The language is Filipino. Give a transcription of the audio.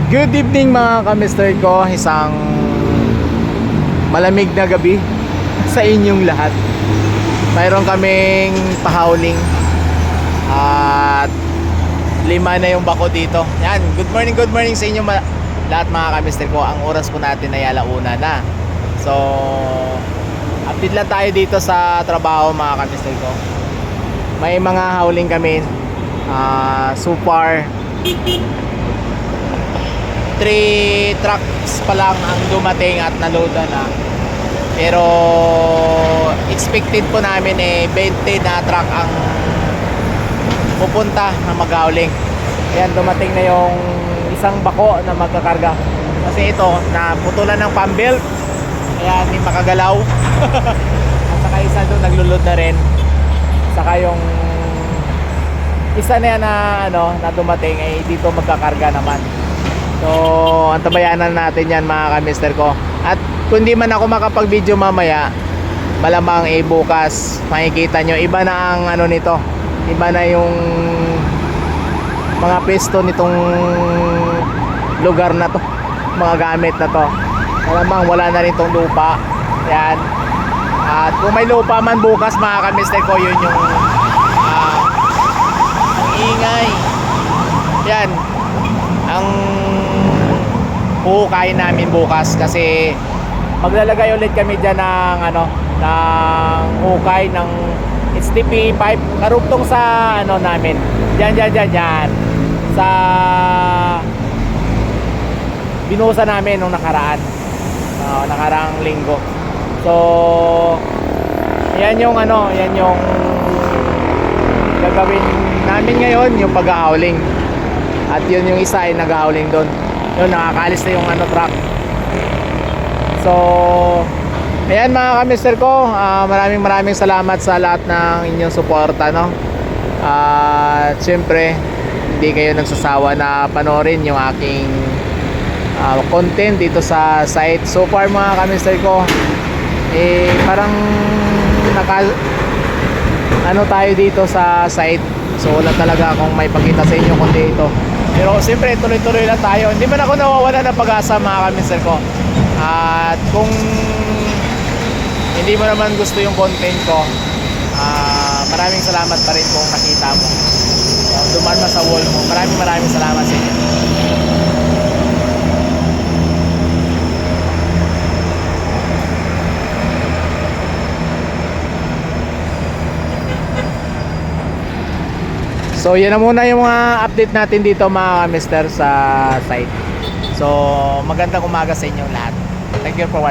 Good evening mga ka-mister ko. Isang malamig na gabi sa inyong lahat. Mayroon kaming pahawling at 5 na yung bako dito. Yan, good morning sa inyo lahat mga ka-mister ko. Ang oras po natin ay alauna na. So, update lang tayo dito sa trabaho mga ka-mister ko. May mga howling kami. So far 3 trucks pa lang ang dumating at naloada na. Pero expected po namin 20 na truck ang pupunta na mag-hauling. Ayan, dumating na yung isang bako na magkakarga. Kasi ito, naputulan ng pump belt. Kaya hindi makagalaw. At saka isa doon naglulod na rin. Saka yung isa na yan na dumating ay dito magkakarga naman. So, antabayanan natin yan mga ka-mister ko. At kung di man ako makapag-video mamaya, malamang bukas makikita nyo, iba na ang nito. Iba na yung mga pesto nitong lugar na to, mga gamit na to. Malamang wala na rin tong lupa. Yan. At kung may lupa man bukas mga ka-mister ko, yun yung ang ingay. Yan. Ang huhukayin namin bukas kasi maglalagay ulit kami dyan ng ng hukay ng HDPE pipe karugtong sa namin dyan sa binuhusan namin nung nakaraang linggo. So yan yung yan yung gagawin namin ngayon, yung pag-hauling. At yun yung isa ay nag-hauling doon. Yun, nakakalis na yung truck. So ayan mga ka-mister ko, maraming salamat sa lahat ng inyong suporta, no? At syempre hindi kayo nagsasawa na panoorin yung aking content dito sa site. So far mga ka-mister ko, parang tayo dito sa site. So wala talaga akong may pakita sa inyo kundi ito. Pero siyempre tuloy-tuloy lang tayo. Hindi man ako nawawala ng pag-asa mga ka-mister ko. At kung hindi mo naman gusto yung content ko, maraming salamat pa rin kung nakita mo. Dumaan mo sa wall mo. Maraming salamat sa inyo. So yan na muna yung mga update natin dito mga mister sa site. So magandang umaga sa inyong lahat. Thank you for watching.